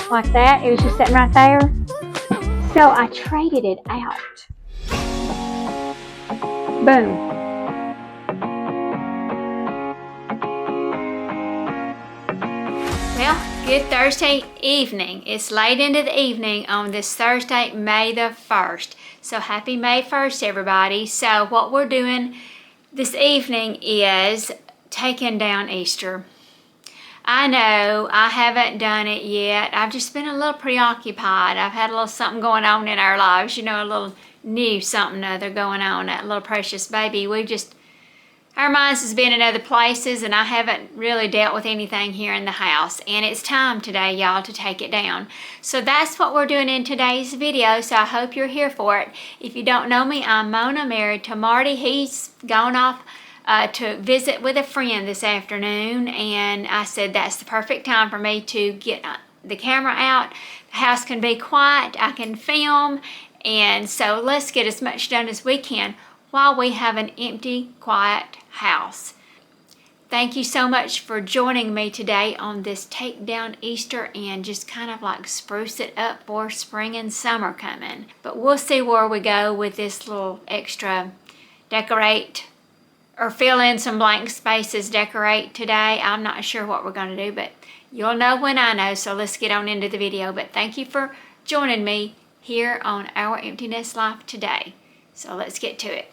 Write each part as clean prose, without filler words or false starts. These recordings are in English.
like that. It was just sitting right there. So I traded it out. Boom. Well, good Thursday evening. It's late into the evening on this Thursday, May the 1st. So happy May 1st, everybody. So what we're doing this evening is taking down Easter. I know I haven't done it yet. I've just been a little preoccupied. I've had a little something going on in our lives, you know, a little new something other going on. That little precious baby, our minds has been in other places, and I haven't really dealt with anything here in the house. And it's time today, y'all, to take it down. So that's what we're doing in today's video, so I hope you're here for it. If you don't know me, I'm Mona, married to Marty. He's gone off to visit with a friend this afternoon, and I said that's the perfect time for me to get the camera out. The house can be quiet, I can film, and so let's get as much done as we can while we have an empty, quiet house. Thank you so much for joining me today on this Take Down Easter and just kind of like spruce it up for spring and summer coming. But we'll see where we go with this little extra decorate or fill in some blank spaces decorate today. I'm not sure what we're going to do, but you'll know when I know, so let's get on into the video. But thank you for joining me here on Our Empty Nest Life today. So let's get to it.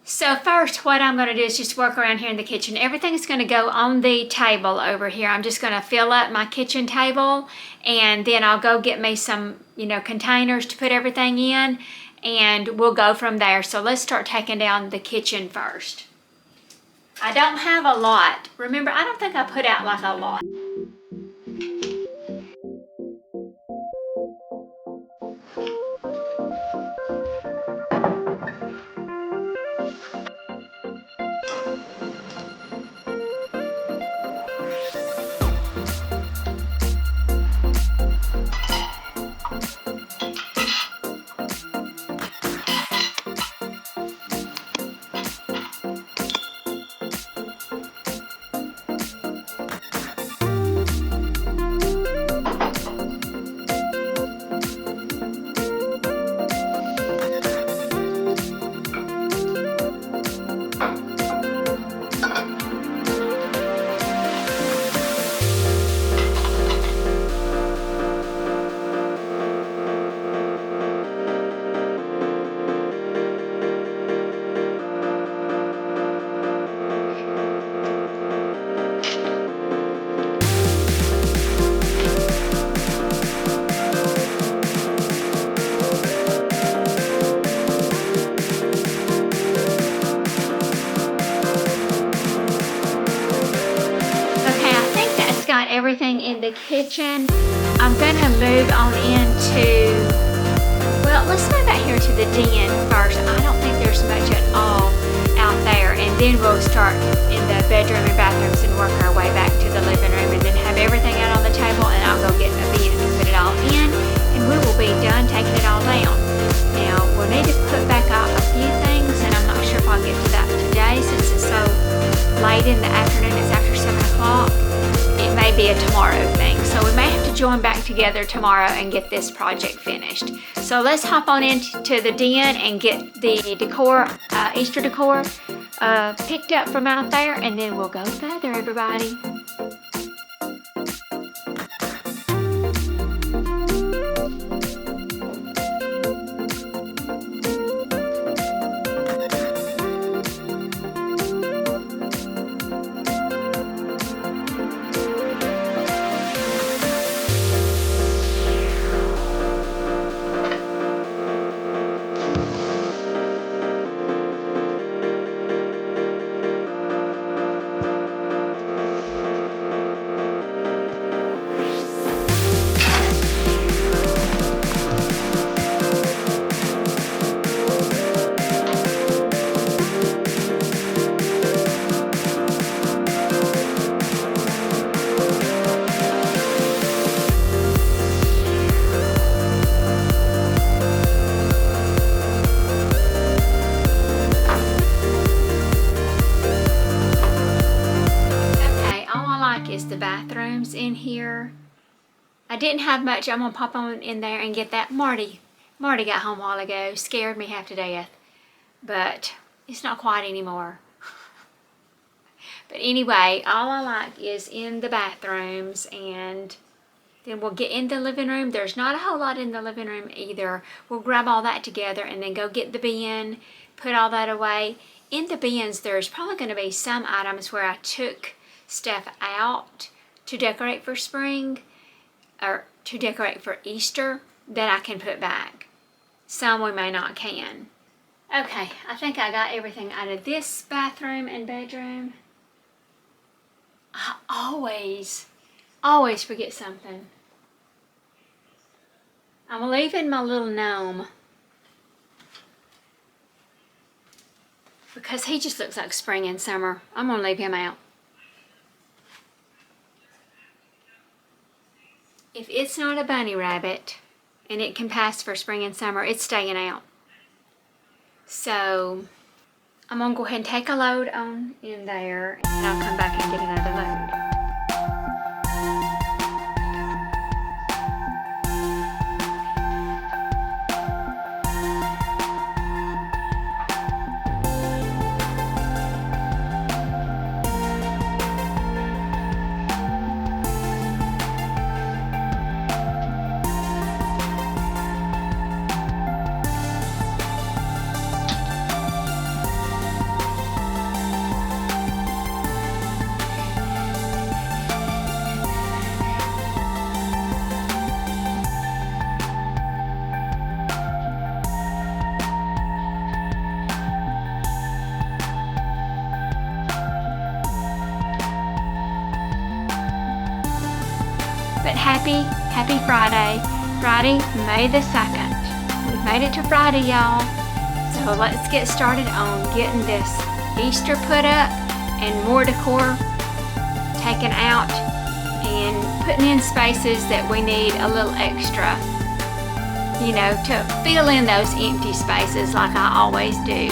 So first, what I'm going to do is just work around here in the kitchen. Everything's going to go on the table over here. I'm just going to fill up my kitchen table, and then I'll go get me some, containers to put everything in, and we'll go from there. So let's start taking down the kitchen first. I don't have a lot. Remember, I don't think I put out like a lot. Everything in the kitchen. I'm gonna move on into, well, let's move out here to the den first. I don't think there's much at all out there, and then we'll start in the bedroom and bathrooms and work our way back to the living room, and then have everything out on the table, and I'll go get a bin and put it all in, and we will be done taking it all down. Now we'll need to put back out a few things, and I'm not sure if I'll get to that today since it's so late in the afternoon. It's after 7 o'clock. It may be a tomorrow thing, so we may have to join back together tomorrow and get this project finished. So let's hop on into the den and get the decor, Easter decor, picked up from out there, and then we'll go further, everybody. I didn't have much. I'm gonna pop on in there and get that. Marty got home a while ago, scared me half to death, but it's not quite anymore. But anyway, all I like is in the bathrooms, and then we'll get in the living room. There's not a whole lot in the living room either. We'll grab all that together and then go get the bin, put all that away. In the bins, there's probably going to be some items where I took stuff out to decorate for spring or to decorate for Easter that I can put back. Some we may not can. Okay, I think I got everything out of this bathroom and bedroom. I always forget something. I'm leaving my little gnome because he just looks like spring and summer. I'm gonna leave him out. If it's not a bunny rabbit and it can pass for spring and summer, it's staying out. So I'm gonna go ahead and take a load on in there, and I'll come back and get another load. But happy Friday. Friday, May the 2nd. We've made it to Friday, y'all. So let's get started on getting this Easter put up and more decor taken out and putting in spaces that we need a little extra, you know, to fill in those empty spaces like I always do.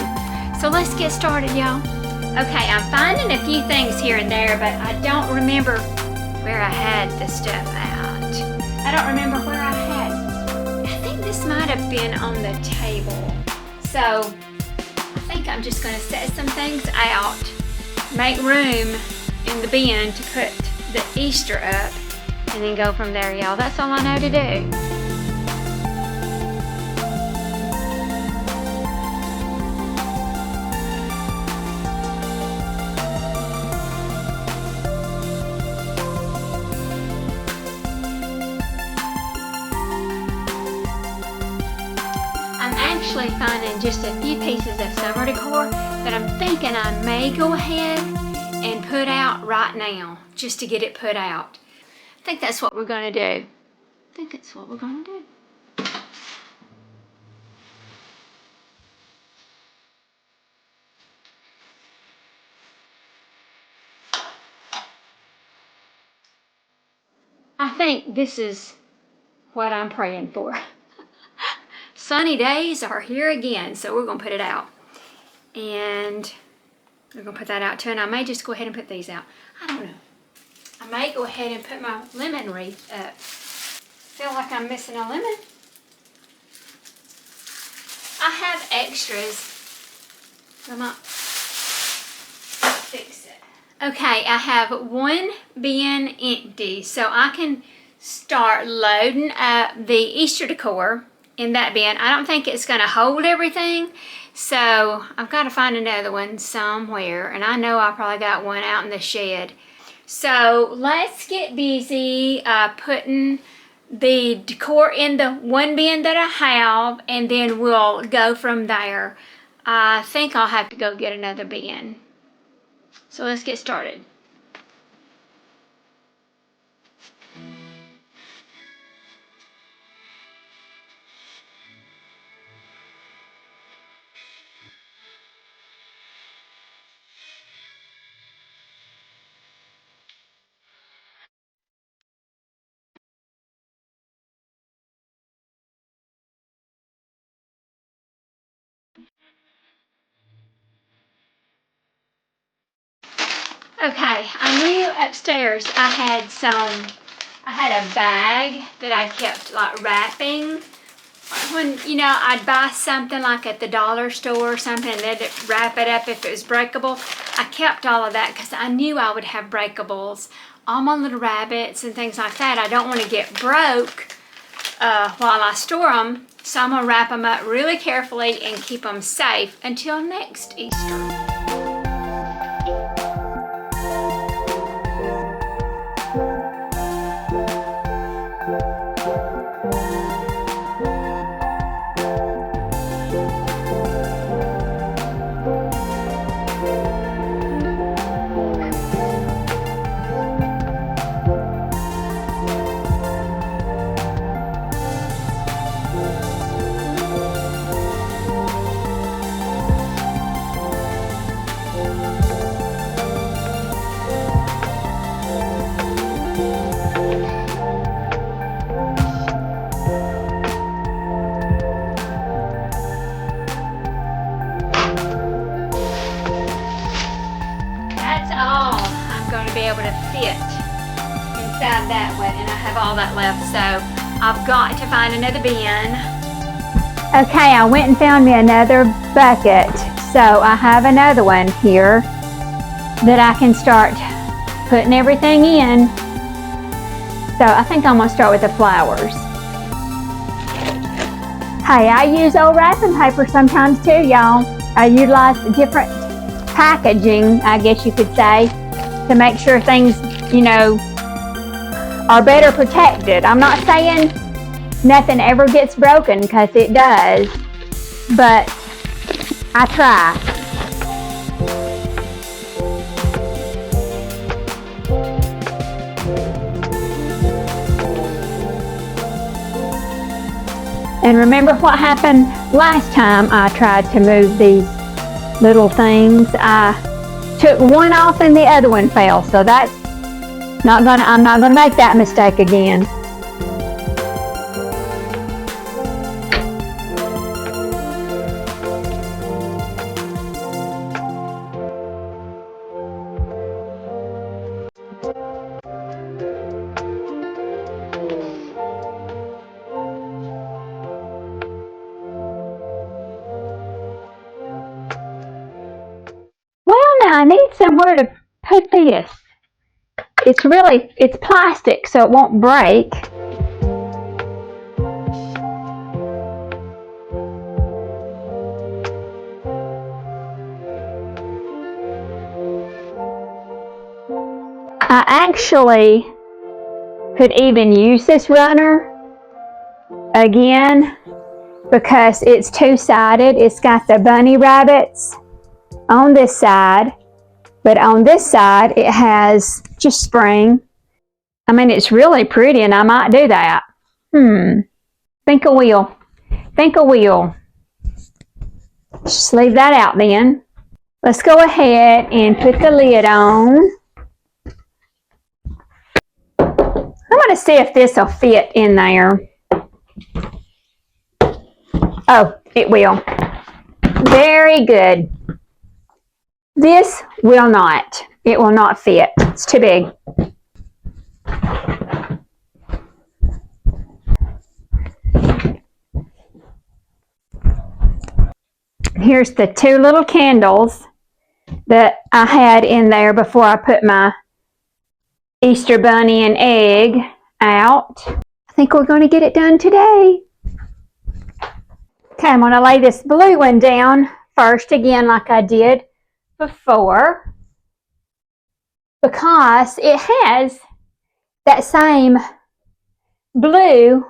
So let's get started, y'all. Okay, I'm finding a few things here and there, but I don't remember where I had the stuff out. I don't remember where I had. I think this might have been on the table. So I think I'm just going to set some things out, make room in the bin to put the Easter up, and then go from there, y'all. That's all I know to do. Finding just a few pieces of summer decor that I'm thinking I may go ahead and put out right now, just to get it put out. I think that's what we're going to do. I think this is what I'm praying for. Sunny days are here again, so we're going to put it out. And we're going to put that out too, and I may just go ahead and put these out. I don't know. I may go ahead and put my lemon wreath up. Feel like I'm missing a lemon. I have extras. Come on. Fix it. Okay, I have one bin empty, so I can start loading up the Easter decor in that bin. I don't think it's going to hold everything, so I've got to find another one somewhere, and I know I probably got one out in the shed. So let's get busy putting the decor in the one bin that I have, and then we'll go from there. I think I'll have to go get another bin. So let's get started. Okay, I knew upstairs I had some I had a bag that I kept like wrapping. When, I'd buy something like at the dollar store or something and they'd wrap it up if it was breakable. I kept all of that because I knew I would have breakables. All my little rabbits and things like that, I don't want to get broke while I store them. So I'm going to wrap them up really carefully and keep them safe until next Easter. Be able to fit inside that one, and I have all that left, so I've got to find another bin. Okay, I went and found me another bucket, so I have another one here that I can start putting everything in. So I think I'm going to start with the flowers. Hey, I use old wrapping paper sometimes too, y'all. I utilize different packaging, I guess you could say, to make sure things, are better protected. I'm not saying nothing ever gets broken, because it does, but I try. And remember what happened last time I tried to move these little things? I took one off and the other one fell, so that's I'm not gonna make that mistake again. Well, now I need somewhere to put this. It's plastic, so it won't break. I actually could even use this runner again because it's two-sided. It's got the bunny rabbits on this side, but on this side it has just spring. I mean, it's really pretty, and I might do that. Think I will. Just leave that out then. Let's go ahead and put the lid on. I'm going to see if this will fit in there. Oh, it will. Very good. This will not. It will not fit. It's too big. Here's the two little candles that I had in there before I put my Easter bunny and egg out. I think we're going to get it done today. Okay, I'm going to lay this blue one down first, again like I did before, because it has that same blue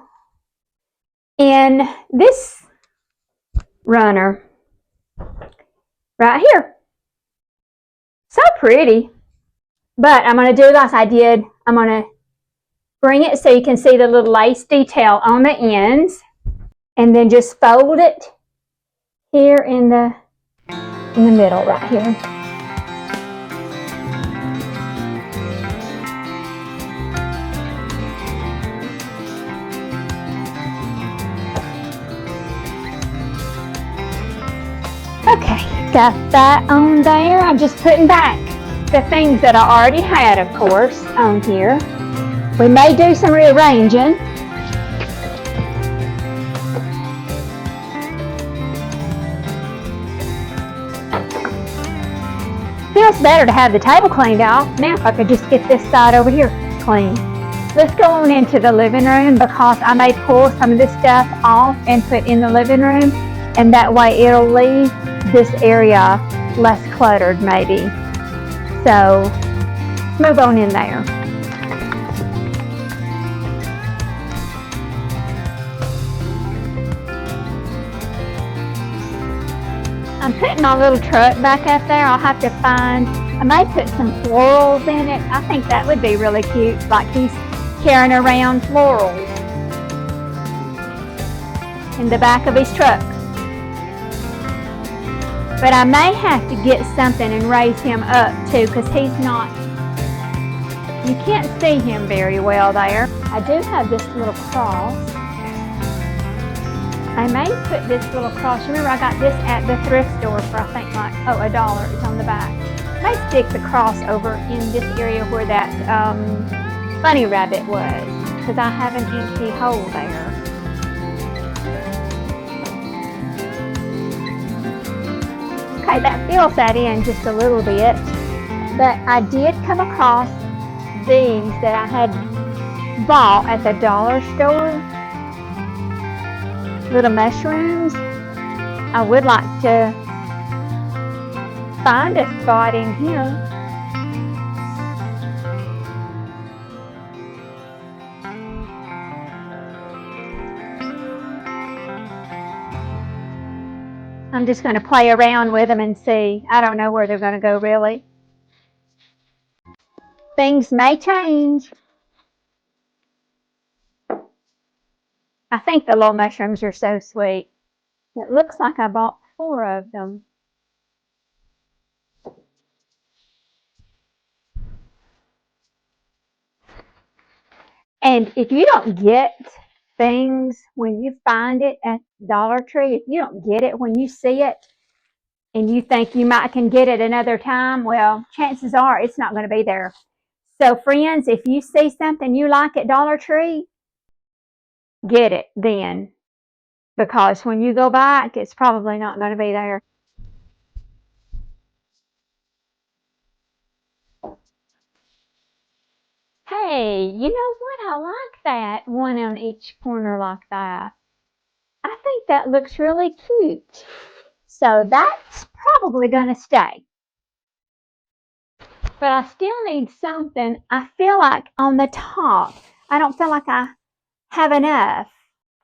in this runner right here. So pretty. But I'm going to do like I did. I'm going to bring it so you can see the little lace detail on the ends, and then just fold it here in the middle right here. Okay, got that on there. I'm just putting back the things that I already had, of course, on here. We may do some rearranging. Feels better to have the table cleaned out. Now if I could just get this side over here clean. Let's go on into the living room because I may pull some of this stuff off and put in the living room, and that way it'll leave this area less cluttered maybe. So let's move on in there. I'm putting my little truck back up there. I'll have to find, I may put some florals in it. I think that would be really cute, like he's carrying around florals in the back of his truck. But I may have to get something and raise him up too, because he's not, you can't see him very well there. I do have this little cross. I may put this little cross. Remember, I got this at the thrift store for, I think, like, $1. It's on the back. I may stick the cross over in this area where that bunny rabbit was, because I have an empty hole there. Okay, that fills that in just a little bit. But I did come across these that I had bought at the dollar store. Little mushrooms. I would like to find a spot in here. I'm just going to play around with them and see. I don't know where they're going to go really. Things may change. I think the little mushrooms are so sweet. It looks like I bought 4 of them. And if you don't get things when you find it at Dollar Tree, if you don't get it when you see it and you think you might can get it another time, well, chances are it's not going to be there. So friends, if you see something you like at Dollar Tree, get it then. Because when you go back, it's probably not going to be there. Hey, you know what? I like that one on each corner like that. I think that looks really cute. So that's probably going to stay. But I still need something. I feel like on the top, I don't feel like I have enough.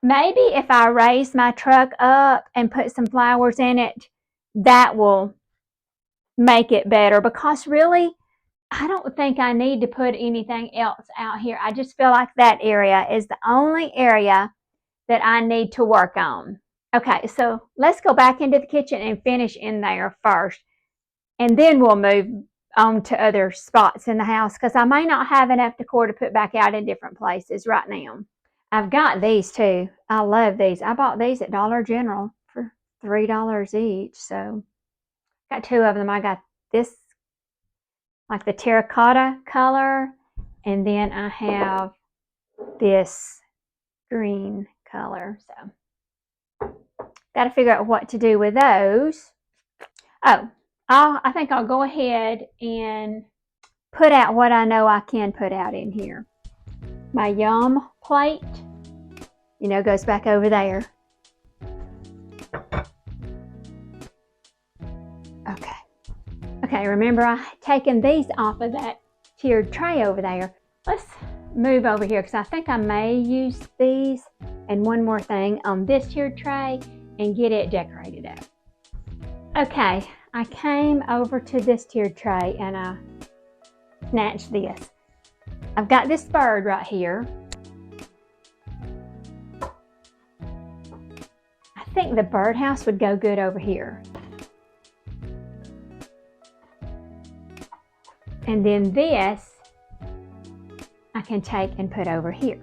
Maybe if I raise my truck up and put some flowers in it, that will make it better. Because really, I don't think I need to put anything else out here. I just feel like that area is the only area that I need to work on. Okay, so let's go back into the kitchen and finish in there first. And then we'll move on to other spots in the house because I may not have enough decor to put back out in different places right now. I've got these too. I love these. I bought these at Dollar General for $3 each. So got 2 of them. I got this, like the terracotta color, and then I have this green color. So got to figure out what to do with those. Oh, I think I'll go ahead and put out what I know I can put out in here. My yum plate, you know, goes back over there. Okay, remember I had taken these off of that tiered tray over there. Let's move over here because I think I may use these and one more thing on this tiered tray and get it decorated up. Okay, I came over to this tiered tray and I snatched this. I've got this bird right here. I think the birdhouse would go good over here. And then this I can take and put over here.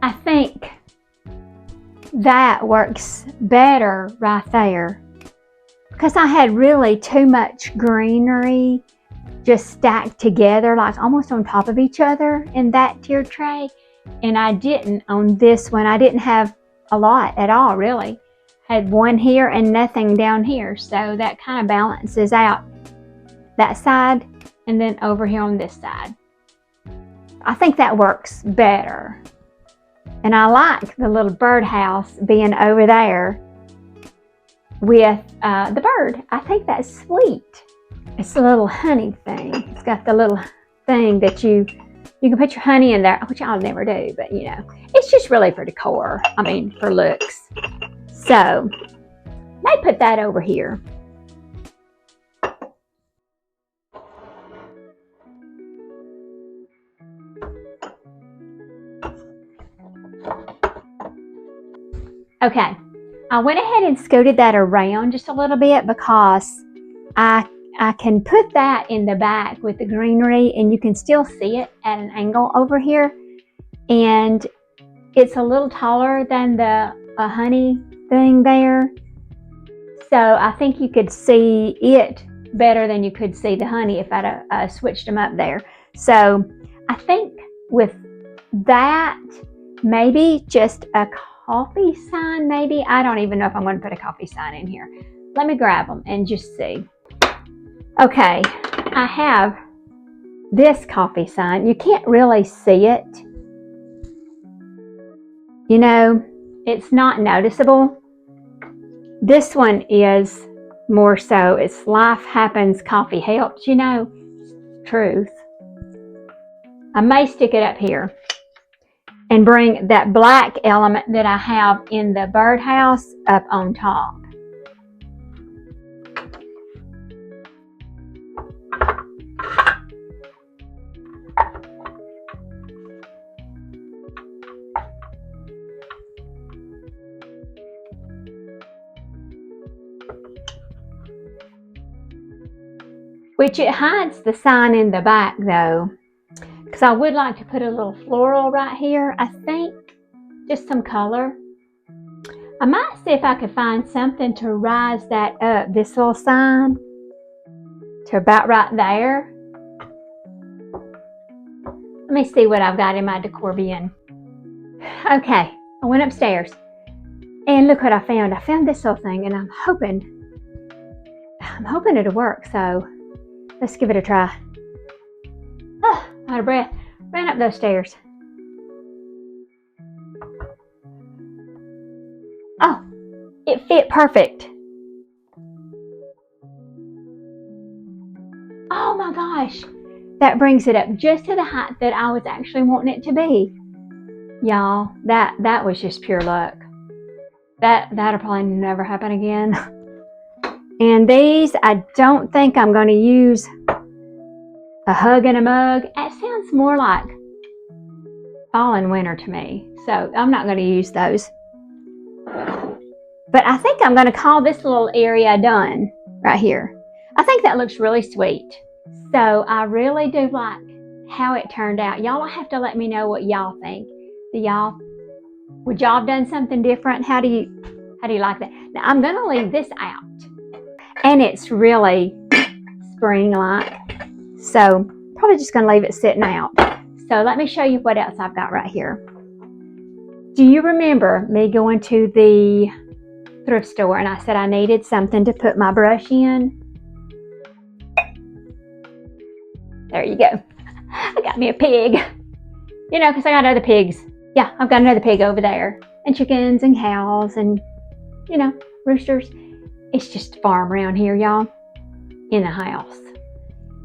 I think that works better right there because I had really too much greenery just stacked together, like almost on top of each other in that tiered tray. And I didn't on this one. I didn't have a lot at all, really. Had one here and nothing down here. So that kind of balances out that side and then over here on this side. I think that works better. And I like the little birdhouse being over there with the bird. I think that's sweet. It's a little honey thing. It's got the little thing that you can put your honey in there, which I'll never do, but you know, it's just really for decor. I mean, for looks. So, I put that over here. Okay, I went ahead and scooted that around just a little bit because I can put that in the back with the greenery and you can still see it at an angle over here. And it's a little taller than the honey thing there. So I think you could see it better than you could see the honey if I'd switched them up there. So I think with that, maybe just a coffee sign, maybe. I don't even know if I'm going to put a coffee sign in here. Let me grab them and just see. Okay, I have this coffee sign. You can't really see it. You know, it's not noticeable. This one is more so. It's life happens, coffee helps, you know. Truth. I may stick it up here and bring that black element that I have in the birdhouse up on top. Which it hides the sign in the back though, because I would like to put a little floral right here, I think, just some color. I might see if I could find something to rise that up, this little sign, to about right there. Let me see what I've got in my decor bin. Okay, I went upstairs and look what I found. I found this little thing and I'm hoping it'll work, so let's give it a try. Oh, out of breath. Ran up those stairs. Oh, it fit perfect. Oh my gosh. That brings it up just to the height that I was actually wanting it to be. Y'all, that was just pure luck. That'll probably never happen again. And these, I don't think I'm going to use a hug and a mug. It sounds more like fall and winter to me. So I'm not going to use those. But I think I'm going to call this little area done right here. I think that looks really sweet. So I really do like how it turned out. Y'all will have to let me know what y'all think. Would y'all have done something different? How do you like that? Now I'm going to leave this out. And it's really spring-like. So probably just going to leave it sitting out. So let me show you what else I've got right here. Do you remember me going to the thrift store and I said I needed something to put my brush in? There you go. I got me a pig. You know, because I got other pigs. Yeah, I've got another pig over there. And chickens and cows and, you know, roosters. It's just a farm around here, y'all, in the house.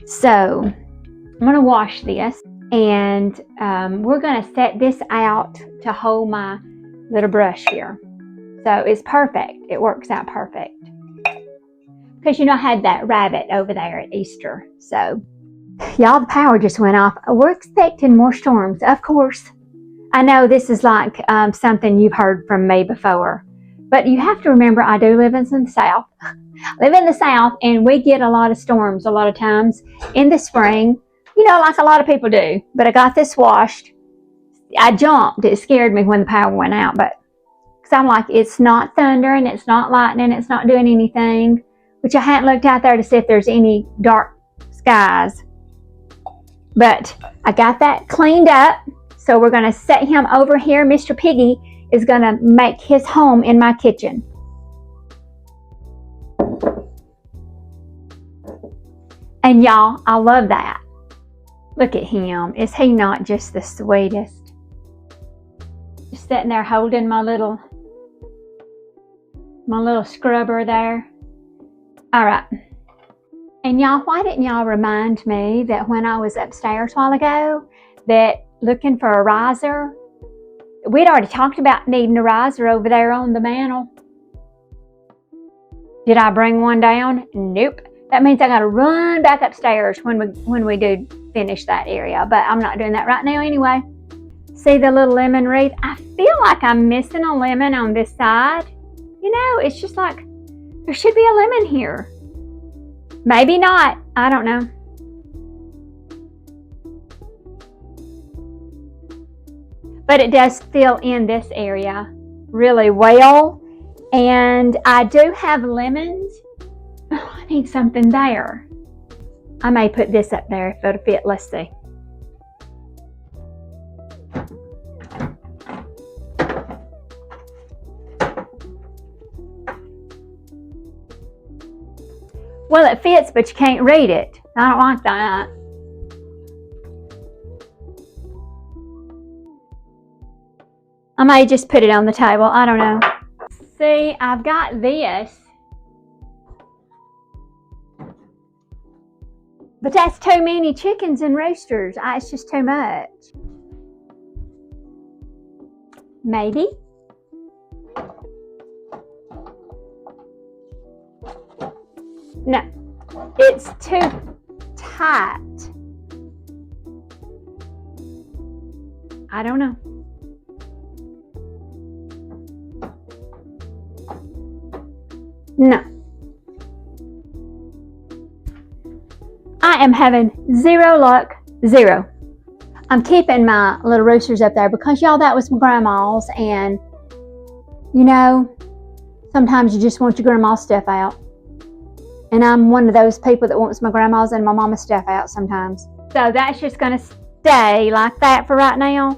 So I'm going to wash this and we're going to set this out to hold my little brush here. So it's perfect. It works out perfect. Because, you know, I had that rabbit over there at Easter. So, y'all, the power just went off. We're expecting more storms, of course. I know this is like something you've heard from me before. But you have to remember, I do live in the South. I live in the South, and we get a lot of storms a lot of times in the spring, you know, like a lot of people do. But I got this washed. I jumped. It scared me when the power went out. But because I'm like, it's not thunder, and it's not lightning, it's not doing anything. Which I hadn't looked out there to see if there's any dark skies. But I got that cleaned up. So we're going to set him over here. Mr. Piggy is going to make his home in my kitchen. And y'all, I love that. Look at him. Is he not just the sweetest? Just sitting there holding my little scrubber there. All right. And y'all, why didn't y'all remind me that when I was upstairs a while ago, that looking for a riser, we'd already talked about needing a riser over there on the mantle. Did I bring one down? Nope. That means I gotta run back upstairs when we do finish that area, but I'm not doing that right now anyway. See the little lemon wreath? I feel like I'm missing a lemon on this side. You know, it's just like there should be a lemon here. Maybe not. I don't know. But it does fill in this area really well. And I do have lemons. Oh, I need something there. I may put this up there if it'll fit. Let's see. Well, it fits, but you can't read it. I don't like that. I may just put it on the table. I don't know. See, I've got this. But that's too many chickens and roosters. It's just too much. Maybe. No, it's too tight. I don't know. No. I am having zero luck. Zero. I'm keeping my little roosters up there because, y'all, that was my grandma's, and you know, sometimes you just want your grandma's stuff out. And I'm one of those people that wants my grandma's and my mama's stuff out sometimes. So that's just going to stay like that for right now.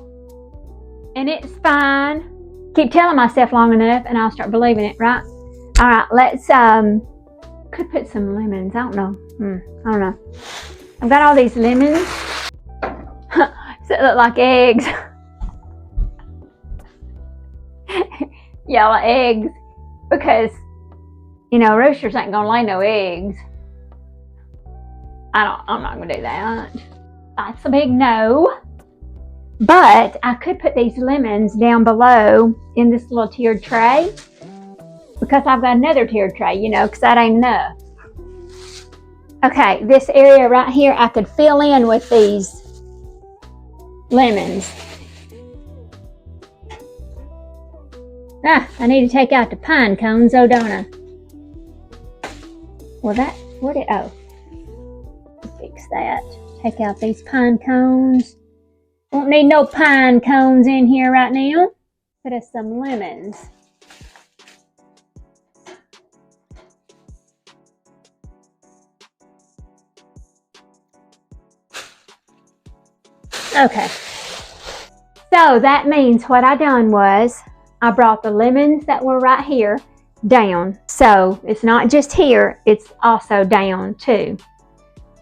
And it's fine. Keep telling myself long enough and I'll start believing it, right? All right, let's, could put some lemons. I don't know. I don't know. I've got all these lemons. So it look like eggs. Yellow eggs. Because, you know, roosters ain't gonna lay no eggs. I'm not gonna do that. That's a big no. But I could put these lemons down below in this little tiered tray. Because I've got another tiered tray, you know, because that ain't enough. Okay, this area right here I could fill in with these lemons. I need to take out the pine cones, oh, don't I? Well, fix that. Take out these pine cones. Won't need no pine cones in here right now. Put us some lemons. Okay. So that means what I done was I brought the lemons that were right here down. So it's not just here, it's also down too.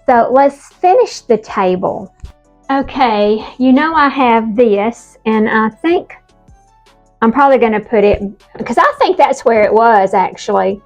So let's finish the table. Okay, you know I have this, and I think I'm probably going to put it, because I think that's where it was actually.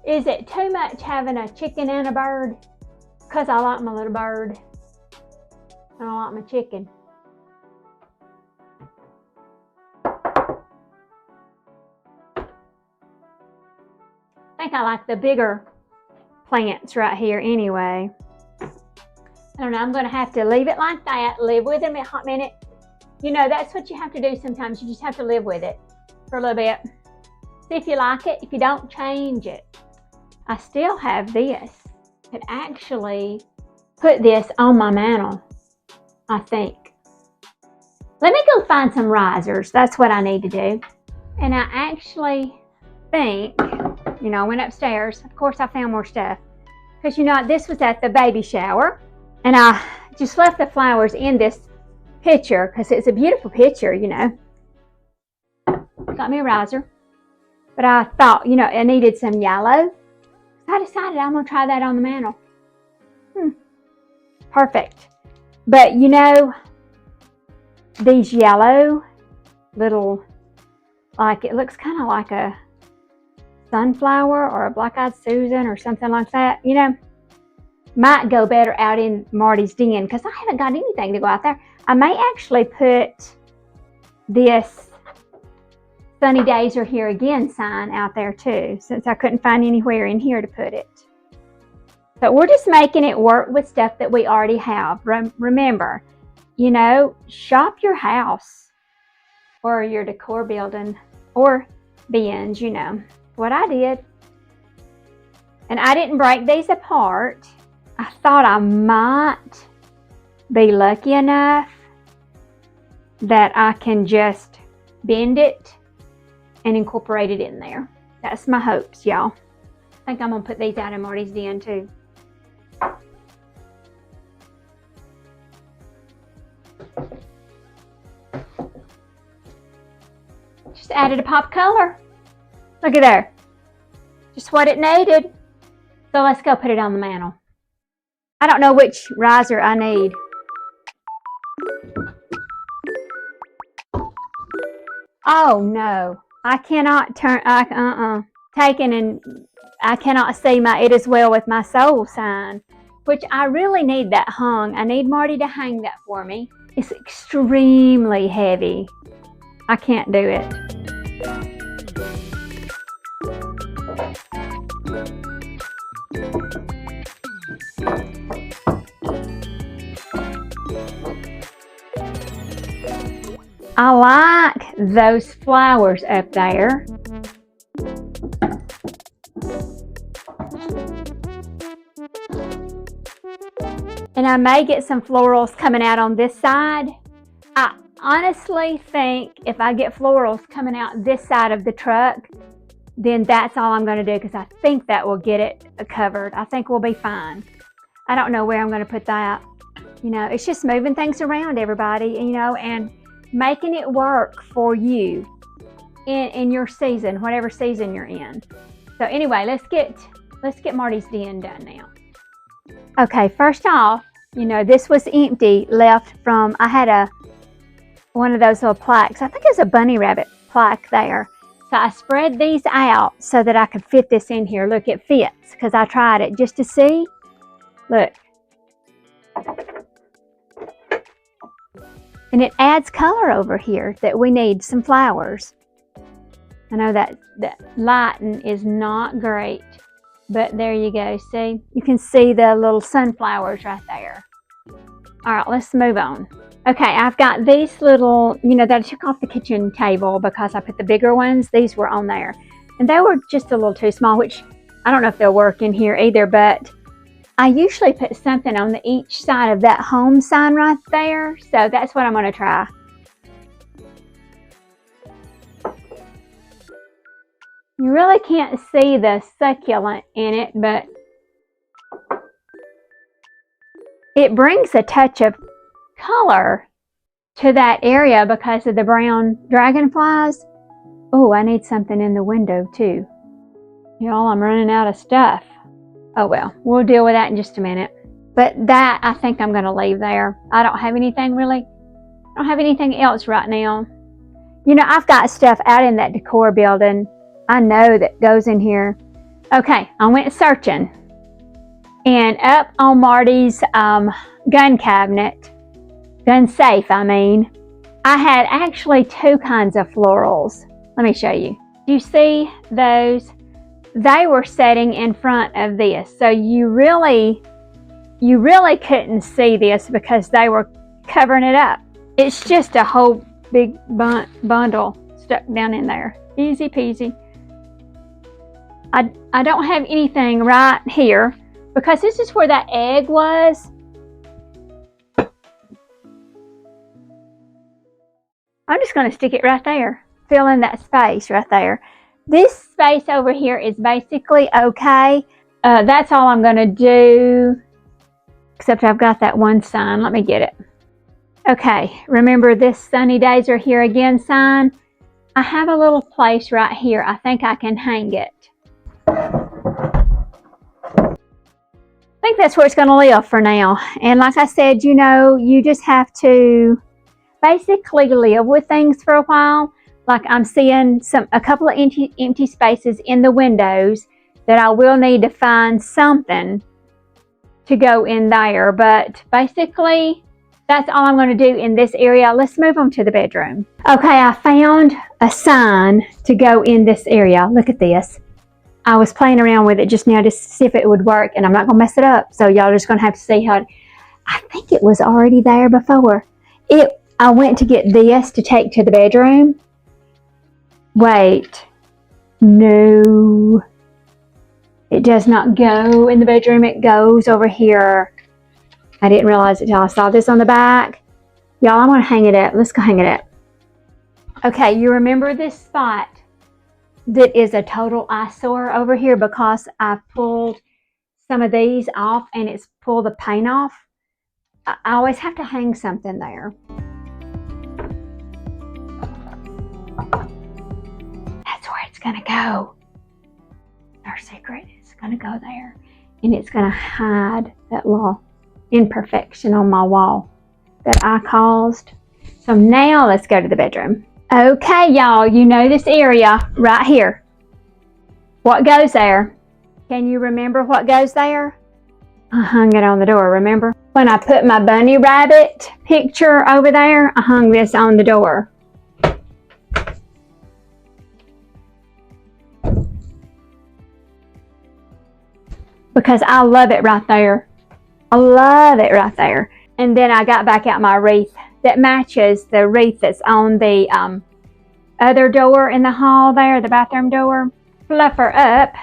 Is it too much having a chicken and a bird? Because I like my little bird. And I like my chicken. I think I like the bigger plants right here anyway. I don't know, I'm going to have to leave it like that. Live with them a hot minute. You know, that's what you have to do sometimes. You just have to live with it for a little bit. See if you like it. If you don't, change it. I still have this. Could actually put this on my mantle, I think. Let me go find some risers. That's what I need to do. And I actually think, I went upstairs. Of course, I found more stuff. Because, this was at the baby shower. And I just left the flowers in this picture because it's a beautiful picture, Got me a riser. But I thought, I needed some yellow. So I decided I'm going to try that on the mantle. Perfect. But, these yellow little, it looks kind of like a sunflower or a black-eyed Susan or something like that, might go better out in Marty's den because I haven't got anything to go out there. I may actually put this Sunny Days Are Here Again sign out there too, since I couldn't find anywhere in here to put it. But we're just making it work with stuff that we already have. Remember, shop your house or your decor building or bins, what I did. And I didn't break these apart. I thought I might be lucky enough that I can just bend it and incorporate it in there. That's my hopes, y'all. I think I'm going to put these out in Marty's den too. Just added a pop color. Look at there. Just what it needed. So let's go put it on the mantle. I don't know which riser I need. Oh no. I cannot turn, taken, and I cannot see my It Is Well With My Soul sign, which I really need that hung. I need Marty to hang that for me. It's extremely heavy. I can't do it. I like those flowers up there. And I may get some florals coming out on this side. I honestly think if I get florals coming out this side of the truck, then that's all I'm going to do because I think that will get it covered. I think we'll be fine. I don't know where I'm going to put that. It's just moving things around, everybody, and making it work for you in your season, whatever season you're in. So anyway, let's get Marty's den done now. Okay, first off, this was empty, left from, I had one of those little plaques. I think it was a bunny rabbit plaque there. So I spread these out so that I could fit this in here. Look, it fits because I tried it just to see. Look. And it adds color over here that we need some flowers. I know that lighting is not great, but there you go. See, you can see the little sunflowers right there. All right, let's move on. Okay, I've got these little, that I took off the kitchen table because I put the bigger ones. These were on there. And they were just a little too small, which I don't know if they'll work in here either, but I usually put something on each side of that home sign right there. So that's what I'm going to try. You really can't see the succulent in it, but it brings a touch of color to that area because of the brown dragonflies. Oh, I need something in the window too. Y'all, I'm running out of stuff. Oh well, we'll deal with that in just a minute. But that, I think I'm going to leave there. I don't have anything else right now. I've got stuff out in that decor building. I know that goes in here. Okay, I went searching. And up on Marty's gun cabinet, gun safe, I had actually two kinds of florals. Let me show you. Do you see those? They were setting in front of this. So you really couldn't see this because they were covering it up. It's just a whole big bundle stuck down in there. Easy peasy. I don't have anything right here because this is where that egg was. I'm just going to stick it right there, fill in that space right there. This space over here is basically okay. That's all I'm going to do, except I've got that one sign. Let me get it. Okay, remember this sunny days are here again sign? I have a little place right here. I think I can hang it. I think that's where it's going to live for now. And like I said, you know, you just have to basically live with things for a while. Like I'm seeing a couple of empty spaces in the windows that I will need to find something to go in there. But basically, that's all I'm going to do in this area. Let's move on to the bedroom. Okay, I found a sign to go in this area. Look at this. I was playing around with it just now to see if it would work, and I'm not going to mess it up. So y'all are just going to have to see how I think it was already there before. I went to get this to take to the bedroom. Wait. No. It does not go in the bedroom. It goes over here. I didn't realize it till I saw this on the back. Y'all, I'm going to hang it up. Let's go hang it up. Okay, you remember this spot that is a total eyesore over here because I pulled some of these off and it's pulled the paint off? I always have to hang something there. That's where it's going to go. Our secret is going to go there. And it's going to hide that little imperfection on my wall that I caused. So now let's go to the bedroom. Okay, y'all, you know this area right here. What goes there? Can you remember what goes there? I hung it on the door, remember? When I put my bunny rabbit picture over there, I hung this on the door. Because I love it right there. I love it right there. And then I got back out my wreath that matches the wreath that's on the other door in the hall there, the bathroom door. Fluff her up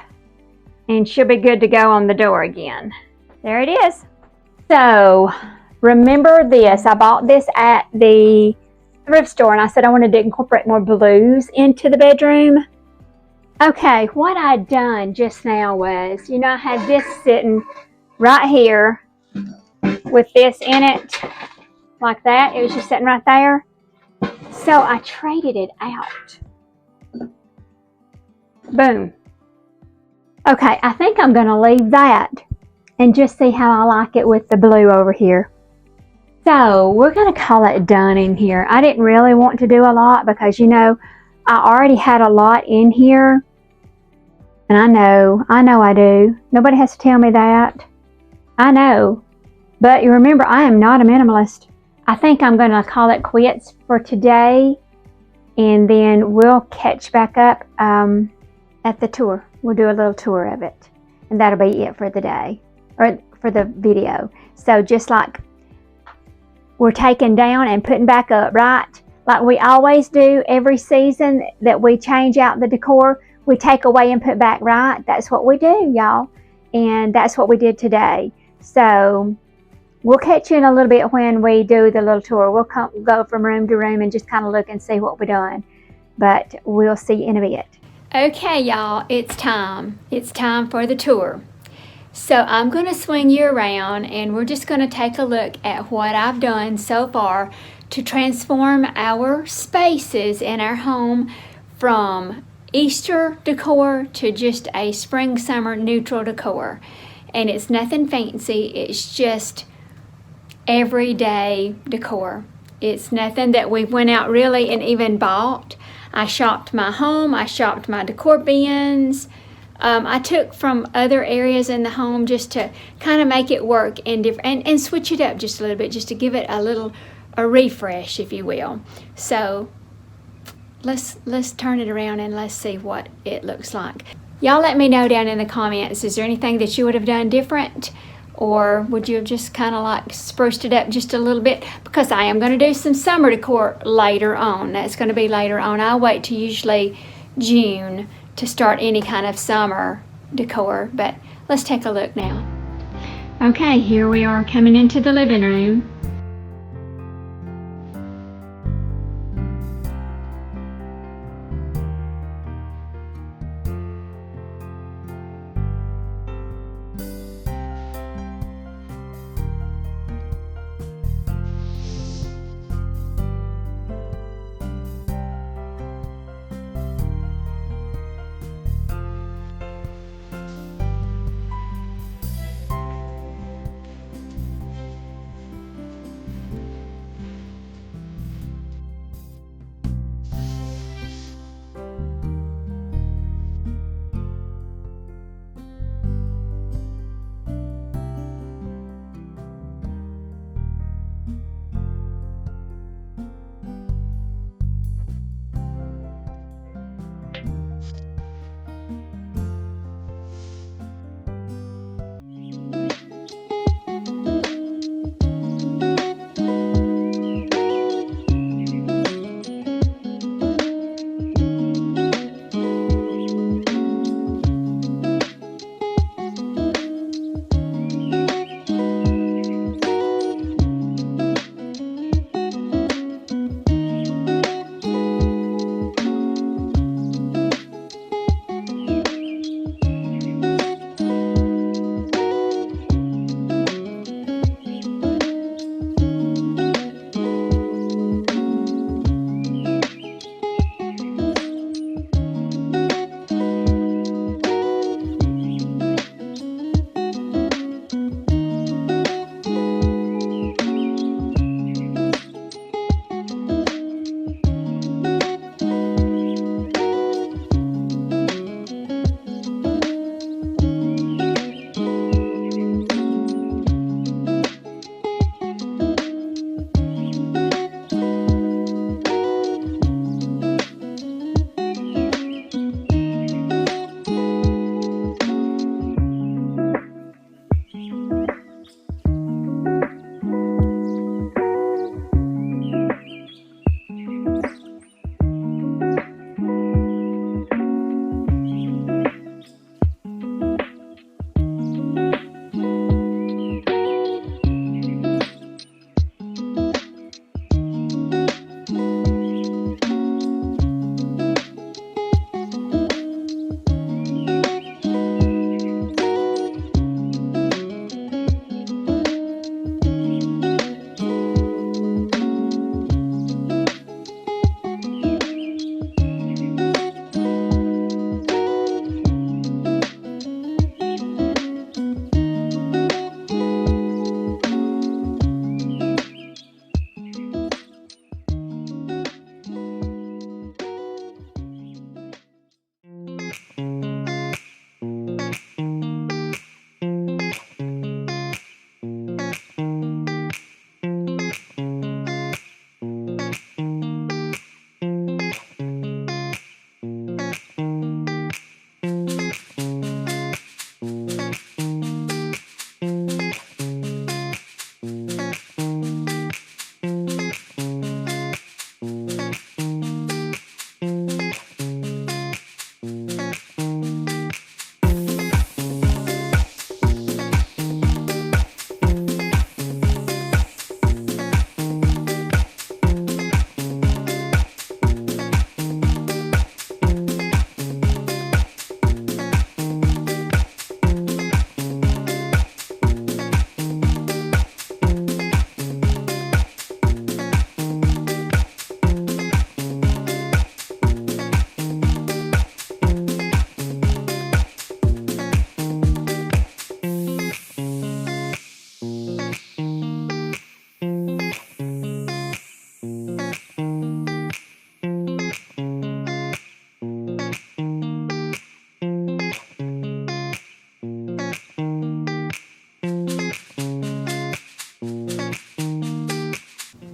and she'll be good to go on the door again. There it is. So remember this, I bought this at the thrift store and I said I wanted to incorporate more blues into the bedroom. Okay, what I'd done just now was, you know, I had this sitting right here with this in it, like that. It was just sitting right there. So I traded it out. Boom. Okay, I think I'm going to leave that and just see how I like it with the blue over here. So we're going to call it done in here. I didn't really want to do a lot because, you know, I already had a lot in here. And I know I do. Nobody has to tell me that. I know. But you remember, I am not a minimalist. I think I'm going to call it quits for today. And then we'll catch back up at the tour. We'll do a little tour of it. And that'll be it for the day. Or for the video. So just like we're taking down and putting back up, right? Like we always do every season that we change out the decor. We take away and put back, right? That's what we do, y'all. And that's what we did today. So we'll catch you in a little bit when we do the little tour. We'll go from room to room and just kind of look and see what we're doing. But we'll see you in a bit. Okay, y'all, it's time. It's time for the tour. So I'm going to swing you around and we're just going to take a look at what I've done so far to transform our spaces in our home from Easter decor to just a spring summer neutral decor. And it's nothing fancy, it's just everyday decor. It's nothing that we went out really and even bought. I shopped my home, I shopped my decor bins. I took from other areas in the home just to kind of make it work and switch it up just a little bit, just to give it a refresh, if you will. So let's turn it around and let's see what it looks like. Y'all let me know down in the comments, is there anything that you would have done different? Or would you have just kind of like spruced it up just a little bit? Because I am going to do some summer decor later on. That's going to be later on. I'll wait till usually June to start any kind of summer decor, but let's take a look now. Okay, here we are coming into the living room.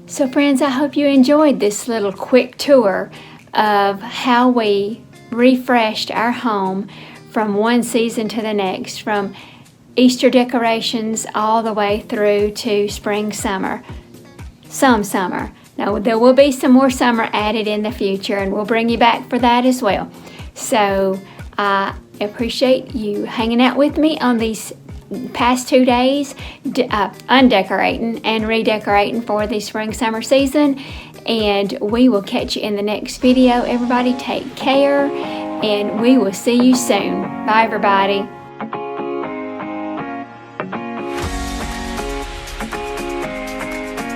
So friends, I hope you enjoyed this little quick tour of how we refreshed our home from one season to the next, from Easter decorations all the way through to spring, summer, some summer. Now there will be some more summer added in the future, and we'll bring you back for that as well. So I appreciate you hanging out with me on these past 2 days, undecorating and redecorating for the spring summer season. And we will catch you in the next video. Everybody take care, and we will see you soon. Bye everybody.